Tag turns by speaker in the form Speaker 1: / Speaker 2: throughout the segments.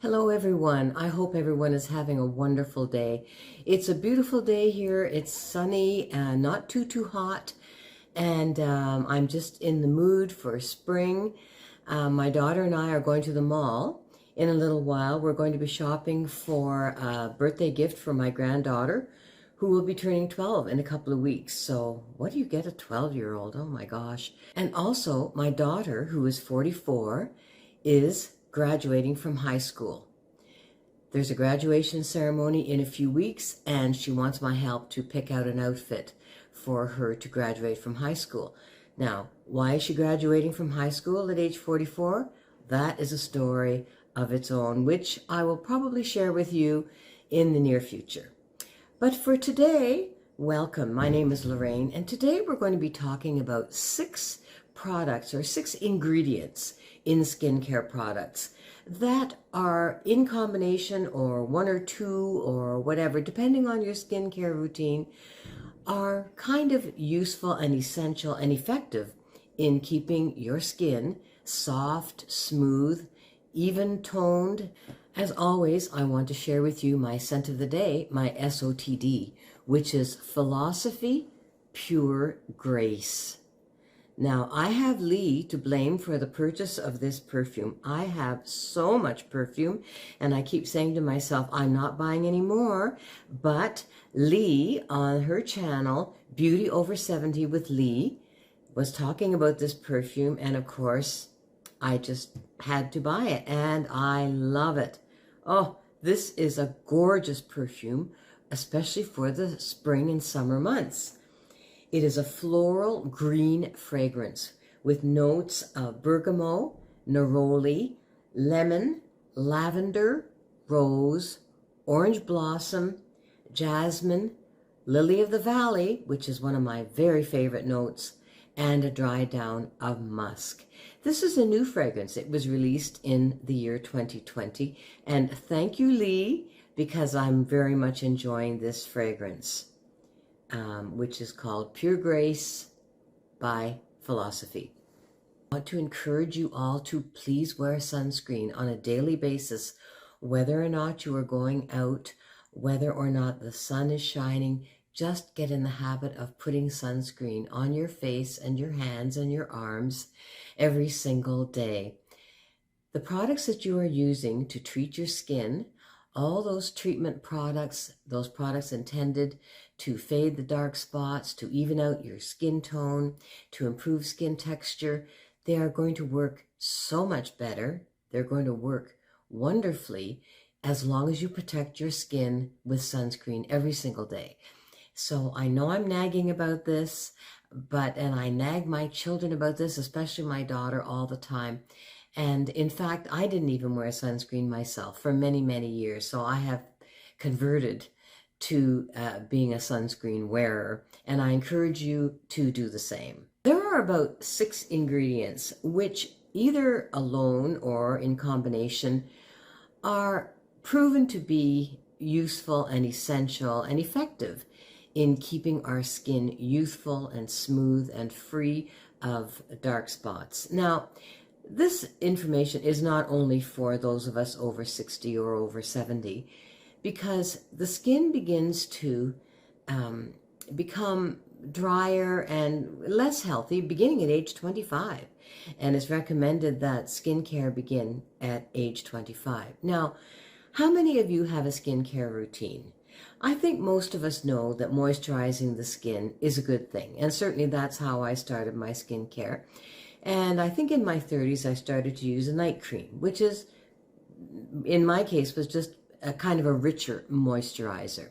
Speaker 1: Hello, everyone. I hope everyone is having a wonderful day. It's a beautiful day here. It's sunny and not too hot. And I'm just in the mood for spring. My daughter and I are going to the mall in a little while. We're going to be shopping for a birthday gift for my granddaughter, who will be turning 12 in a couple of weeks. So what do you get a 12-year-old? Oh my gosh. And also my daughter, who is 44, is graduating from high school. There's a graduation ceremony in a few weeks, and she wants my help to pick out an outfit for her to graduate from high school. Now, why is she graduating from high school at age 44? That is a story of its own, which I will probably share with you in the near future. But for today, welcome. My name is Lorraine, and today we're going to be talking about 6 products or 6 ingredients in skincare products that are in combination, or 1 or 2 or whatever, depending on your skincare routine, are kind of useful and essential and effective in keeping your skin soft, smooth, even toned. As always, I want to share with you my scent of the day, my SOTD, which is Philosophy Pure Grace. Now, I have Lee to blame for the purchase of this perfume. I have so much perfume, and I keep saying to myself, I'm not buying any more. But Lee, on her channel, Beauty Over 70 with Lee, was talking about this perfume, and of course, I just had to buy it, and I love it. Oh, this is a gorgeous perfume, especially for the spring and summer months. It is a floral green fragrance with notes of bergamot, neroli, lemon, lavender, rose, orange blossom, jasmine, lily of the valley, which is one of my very favorite notes, and a dry down of musk. This is a new fragrance. It was released in the year 2020. And thank you, Lee, because I'm very much enjoying this fragrance. Which is called Pure Grace by Philosophy. I want to encourage you all to please wear sunscreen on a daily basis, whether or not you are going out, whether or not the sun is shining. Just get in the habit of putting sunscreen on your face and your hands and your arms every single day. The products that you are using to treat your skin, all those treatment products, those products intended to fade the dark spots, to even out your skin tone, to improve skin texture, they are going to work so much better. They're going to work wonderfully as long as you protect your skin with sunscreen every single day. So I know I'm nagging about this, and I nag my children about this, especially my daughter, all the time. And in fact, I didn't even wear sunscreen myself for many years. So I have converted to being a sunscreen wearer, and I encourage you to do the same. There are about 6 ingredients which, either alone or in combination, are proven to be useful and essential and effective in keeping our skin youthful and smooth and free of dark spots. Now, this information is not only for those of us over 60 or over 70, because the skin begins to become drier and less healthy beginning at age 25. And it's recommended that skincare begin at age 25. Now, how many of you have a skincare routine? I think most of us know that moisturizing the skin is a good thing. And certainly that's how I started my skincare. And I think in my 30s, I started to use a night cream, which is, in my case, was just a kind of a richer moisturizer.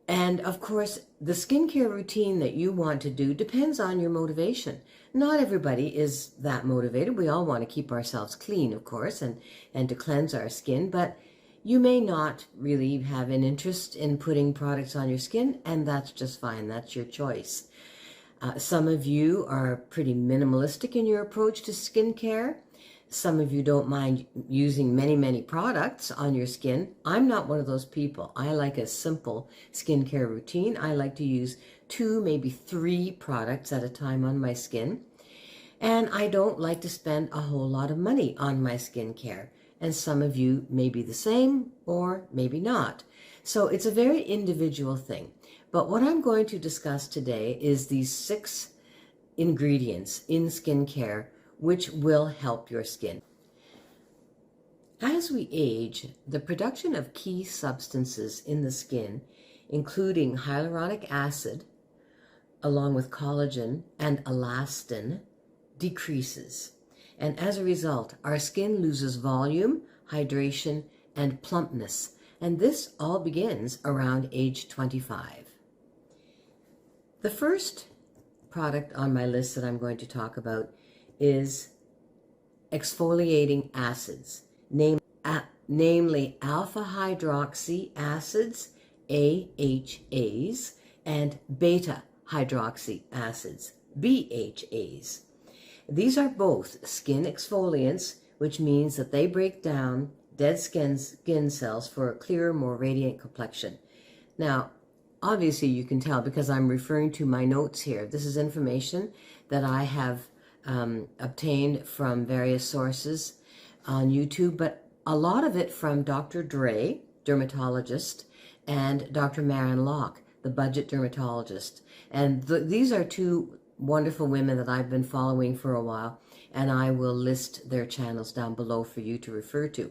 Speaker 1: And of course, the skincare routine that you want to do depends on your motivation. Not everybody is that motivated. We all want to keep ourselves clean, of course, and to cleanse our skin, but you may not really have an interest in putting products on your skin, and that's just fine. That's your choice. Some of you are pretty minimalistic in your approach to skincare. Some of you don't mind using many products on your skin. I'm not one of those people. I like a simple skincare routine. I like to use 2, maybe 3 products at a time on my skin. And I don't like to spend a whole lot of money on my skincare. and some of you may be the same or maybe not. So it's a very individual thing. But what I'm going to discuss today is these 6 ingredients in skincare which will help your skin. As we age, the production of key substances in the skin, including hyaluronic acid, along with collagen and elastin, decreases. And as a result, our skin loses volume, hydration, and plumpness. And this all begins around age 25. The first product on my list that I'm going to talk about is exfoliating acids, namely alpha hydroxy acids, AHAs, and beta hydroxy acids, BHAs. These are both skin exfoliants, which means that they break down dead skin cells for a clearer, more radiant complexion. Now, obviously you can tell because I'm referring to my notes here. This is information that I have obtained from various sources on YouTube, but a lot of it from Dr. Dre, dermatologist, and Dr. Maren Locke, the budget dermatologist. And these are 2 wonderful women that I've been following for a while, and I will list their channels down below for you to refer to.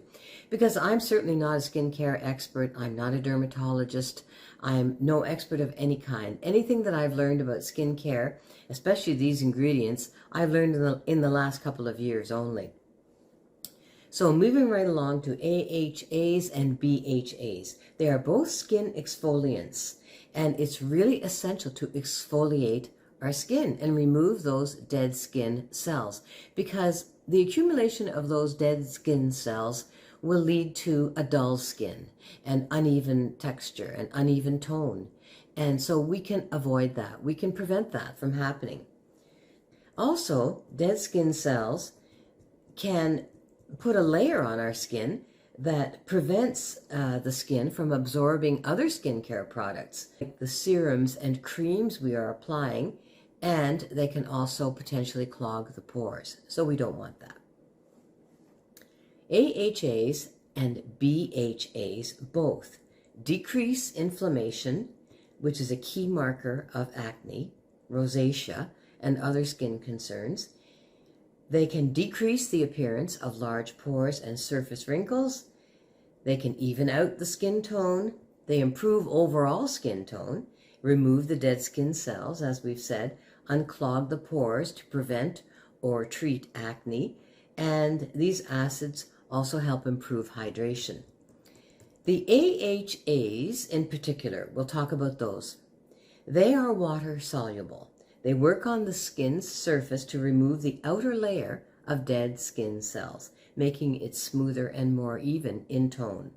Speaker 1: Because I'm certainly not a skincare expert, I'm not a dermatologist, I'm no expert of any kind. Anything that I've learned about skincare, especially these ingredients, I've learned in the last couple of years only. So moving right along to AHAs and BHAs. They are both skin exfoliants, and it's really essential to exfoliate our skin and remove those dead skin cells, because the accumulation of those dead skin cells will lead to a dull skin and uneven texture and uneven tone. And so we can avoid that. We can prevent that from happening. Also, dead skin cells can put a layer on our skin that prevents the skin from absorbing other skincare products, like the serums and creams we are applying, and they can also potentially clog the pores. So we don't want that. AHAs and BHAs both decrease inflammation, which is a key marker of acne, rosacea, and other skin concerns. They can decrease the appearance of large pores and surface wrinkles. They can even out the skin tone. They improve overall skin tone, remove the dead skin cells, as we've said, unclog the pores to prevent or treat acne, and these acids also help improve hydration. The AHAs in particular, we'll talk about those. They are water soluble. They work on the skin's surface to remove the outer layer of dead skin cells, making it smoother and more even in tone.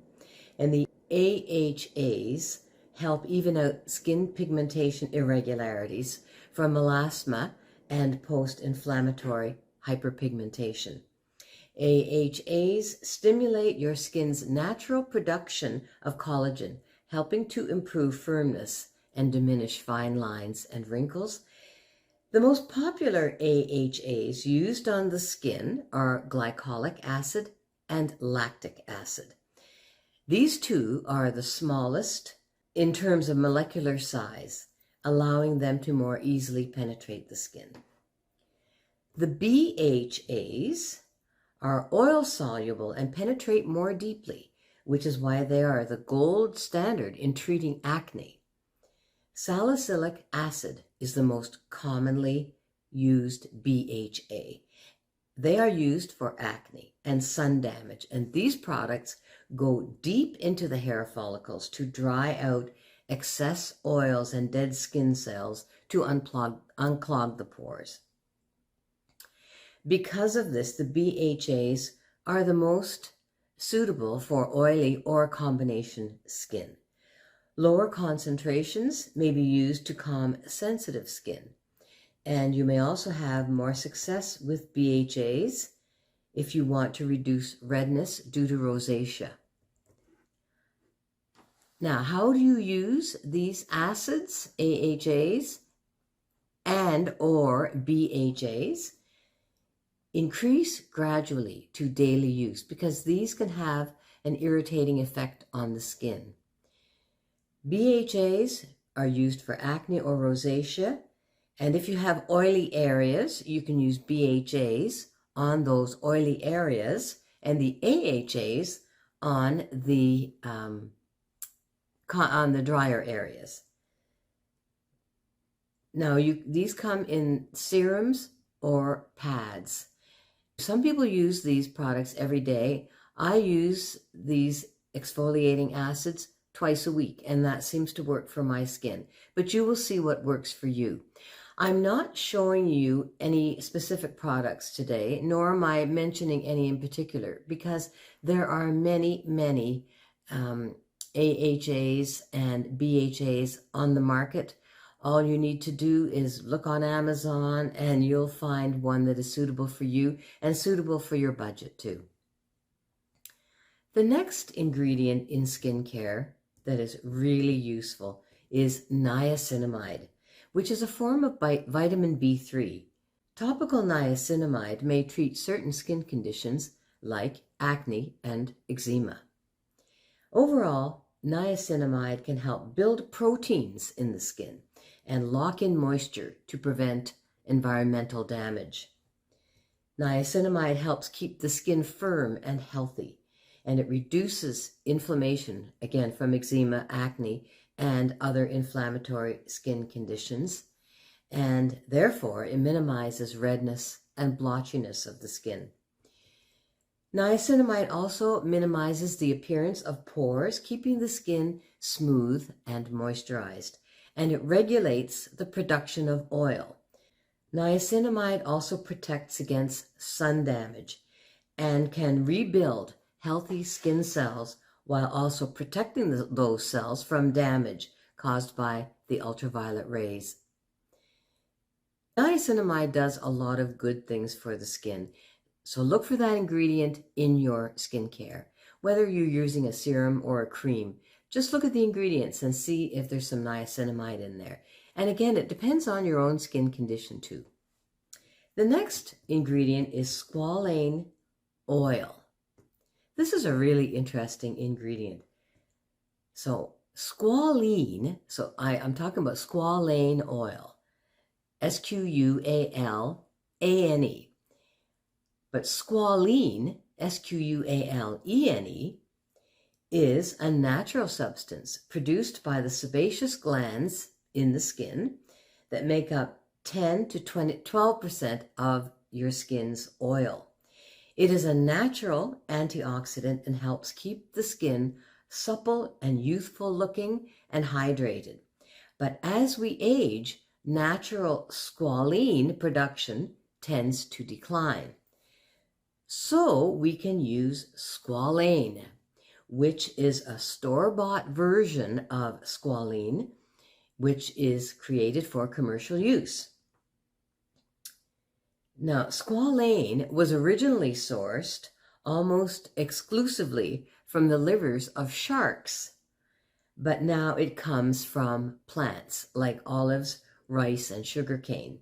Speaker 1: And the AHAs help even out skin pigmentation irregularities from melasma and post-inflammatory hyperpigmentation. AHAs stimulate your skin's natural production of collagen, helping to improve firmness and diminish fine lines and wrinkles. The most popular AHAs used on the skin are glycolic acid and lactic acid. These 2 are the smallest in terms of molecular size, allowing them to more easily penetrate the skin. The BHAs are oil-soluble and penetrate more deeply, which is why they are the gold standard in treating acne. Salicylic acid is the most commonly used BHA. They are used for acne and sun damage, and these products go deep into the hair follicles to dry out excess oils and dead skin cells to unclog the pores. Because of this, the BHAs are the most suitable for oily or combination skin. Lower concentrations may be used to calm sensitive skin, and you may also have more success with BHAs if you want to reduce redness due to rosacea. Now, how do you use these acids, AHAs and or BHAs? Increase gradually to daily use because these can have an irritating effect on the skin. BHAs are used for acne or rosacea, and if you have oily areas, you can use BHAs on those oily areas and the AHAs on the drier areas. Now, these come in serums or pads. Some people use these products every day. I use these exfoliating acids twice a week, and that seems to work for my skin. But you will see what works for you. I'm not showing you any specific products today, nor am I mentioning any in particular, because there are many, many AHAs and BHAs on the market. All you need to do is look on Amazon and you'll find one that is suitable for you and suitable for your budget too. The next ingredient in skincare that is really useful is niacinamide, which is a form of vitamin B3. Topical niacinamide may treat certain skin conditions like acne and eczema. Overall, niacinamide can help build proteins in the skin and lock in moisture to prevent environmental damage. Niacinamide helps keep the skin firm and healthy, and it reduces inflammation, again, from eczema, acne, and other inflammatory skin conditions, and therefore it minimizes redness and blotchiness of the skin. Niacinamide also minimizes the appearance of pores, keeping the skin smooth and moisturized, and it regulates the production of oil. Niacinamide also protects against sun damage and can rebuild healthy skin cells while also protecting those cells from damage caused by the ultraviolet rays. Niacinamide does a lot of good things for the skin, so look for that ingredient in your skincare. Whether you're using a serum or a cream, just look at the ingredients and see if there's some niacinamide in there. And again, it depends on your own skin condition too. The next ingredient is squalane oil. This is a really interesting ingredient. So squalene, I'm talking about squalane oil, SQUALANE. But squalene, SQUALENE, is a natural substance produced by the sebaceous glands in the skin that make up 10 to 12% of your skin's oil. It is a natural antioxidant and helps keep the skin supple and youthful looking and hydrated. But as we age, natural squalene production tends to decline. So we can use squalane, which is a store-bought version of squalene, which is created for commercial use. Now, squalane was originally sourced almost exclusively from the livers of sharks, but now it comes from plants like olives, rice, and sugarcane.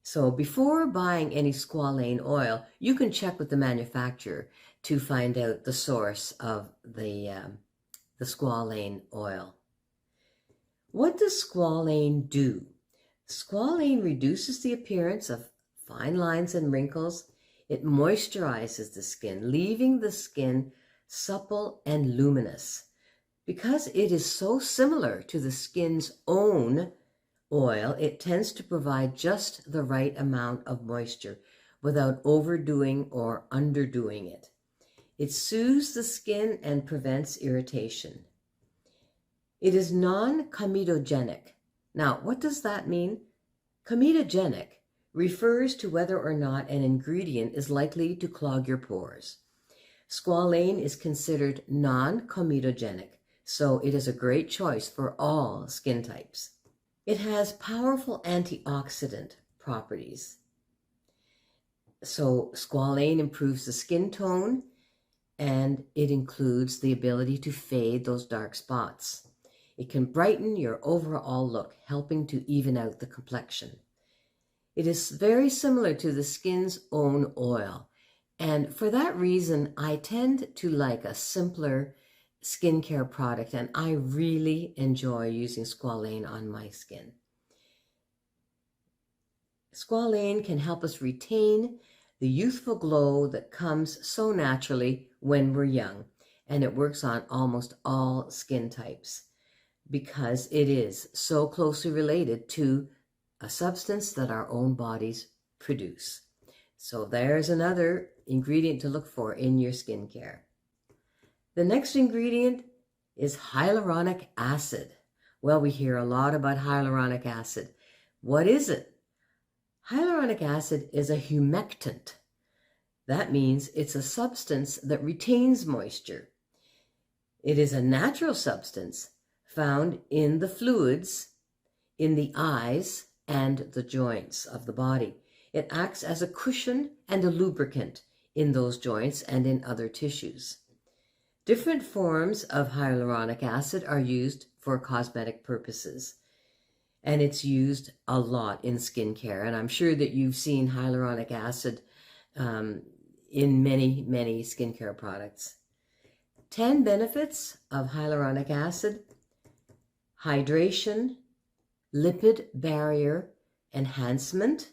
Speaker 1: So before buying any squalane oil, you can check with the manufacturer to find out the source of the squalane oil. What does squalane do? Squalane reduces the appearance of fine lines and wrinkles. It moisturizes the skin, leaving the skin supple and luminous. Because it is so similar to the skin's own oil, it tends to provide just the right amount of moisture without overdoing or underdoing it. It soothes the skin and prevents irritation. It is non-comedogenic. Now, what does that mean? Comedogenic refers to whether or not an ingredient is likely to clog your pores. Squalane is considered non-comedogenic, so it is a great choice for all skin types. It has powerful antioxidant properties. So squalane improves the skin tone, and it includes the ability to fade those dark spots. It can brighten your overall look, helping to even out the complexion. It is very similar to the skin's own oil. And for that reason, I tend to like a simpler skincare product, and I really enjoy using squalane on my skin. Squalane can help us retain the youthful glow that comes so naturally when we're young, and it works on almost all skin types because it is so closely related to a substance that our own bodies produce. So there's another ingredient to look for in your skincare. The next ingredient is hyaluronic acid. Well, we hear a lot about hyaluronic acid. What is it? Hyaluronic acid is a humectant. That means it's a substance that retains moisture. It is a natural substance found in the fluids in the eyes and the joints of the body. It acts as a cushion and a lubricant in those joints and in other tissues. Different forms of hyaluronic acid are used for cosmetic purposes, and it's used a lot in skincare. And I'm sure that you've seen hyaluronic acid in many, many skincare products. 10 benefits of hyaluronic acid: hydration, lipid barrier enhancement,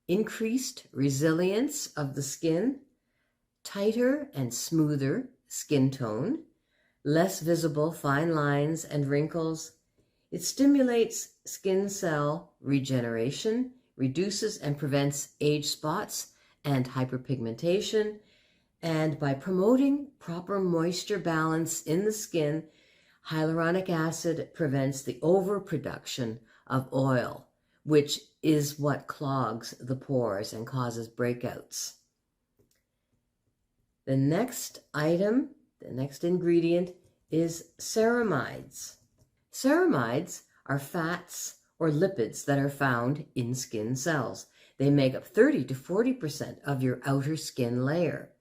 Speaker 1: increased resilience of the skin, tighter and smoother skin tone, less visible fine lines and wrinkles. It stimulates skin cell regeneration, reduces and prevents age spots and hyperpigmentation, and by promoting proper moisture balance in the skin, hyaluronic acid prevents the overproduction of oil, which is what clogs the pores and causes breakouts. The next item, the next ingredient, is ceramides. Ceramides are fats or lipids that are found in skin cells. They make up 30 to 40% of your outer skin layer,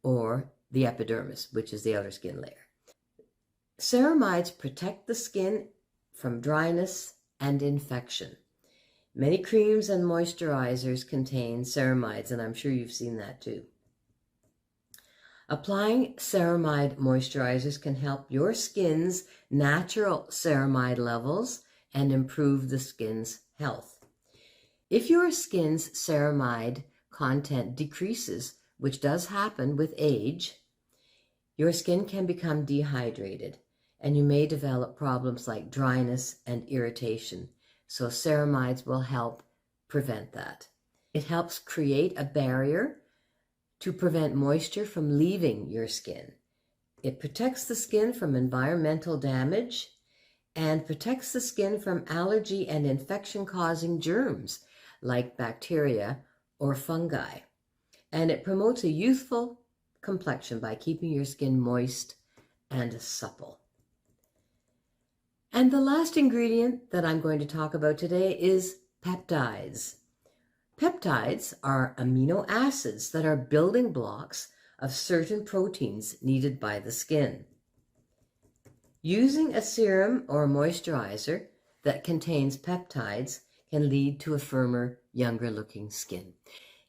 Speaker 1: or the epidermis, which is the outer skin layer. Ceramides protect the skin from dryness and infection. Many creams and moisturizers contain ceramides, and I'm sure you've seen that too. Applying ceramide moisturizers can help your skin's natural ceramide levels and improve the skin's health. If your skin's ceramide content decreases, which does happen with age, your skin can become dehydrated, and you may develop problems like dryness and irritation. So ceramides will help prevent that. It helps create a barrier to prevent moisture from leaving your skin. It protects the skin from environmental damage and protects the skin from allergy and infection-causing germs like bacteria or fungi. And it promotes a youthful complexion by keeping your skin moist and supple. And the last ingredient that I'm going to talk about today is peptides. Peptides are amino acids that are building blocks of certain proteins needed by the skin. Using a serum or moisturizer that contains peptides can lead to a firmer, younger-looking skin.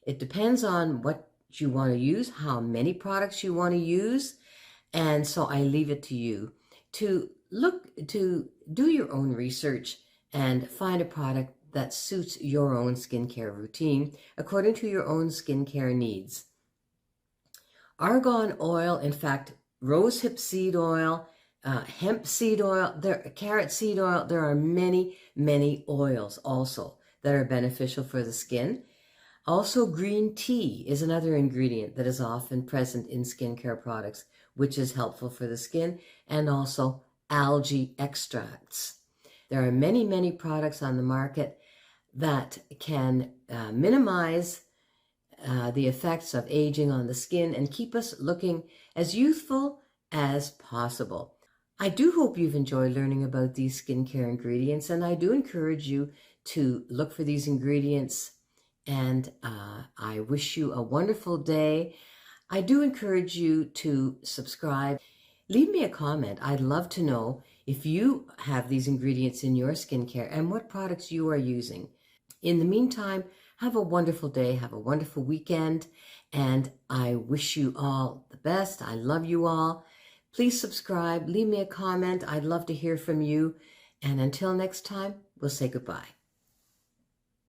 Speaker 1: It depends on what you want to use, how many products you want to use, and so I leave it to you to do your own research and find a product that suits your own skincare routine according to your own skincare needs. Argan oil, in fact, rosehip seed oil, hemp seed oil, carrot seed oil, there are many, many oils also that are beneficial for the skin. Also, green tea is another ingredient that is often present in skincare products, which is helpful for the skin, and also algae extracts. There are many, many products on the market that can minimize the effects of aging on the skin and keep us looking as youthful as possible. I do hope you've enjoyed learning about these skincare ingredients, and I do encourage you to look for these ingredients, and I wish you a wonderful day. I do encourage you to subscribe. Leave me a comment. I'd love to know if you have these ingredients in your skincare and what products you are using. In the meantime, Have a wonderful day. Have a wonderful weekend. And I wish you all the best. I love you all. Please subscribe. Leave me a comment. I'd love to hear from you. And until next time, we'll say goodbye.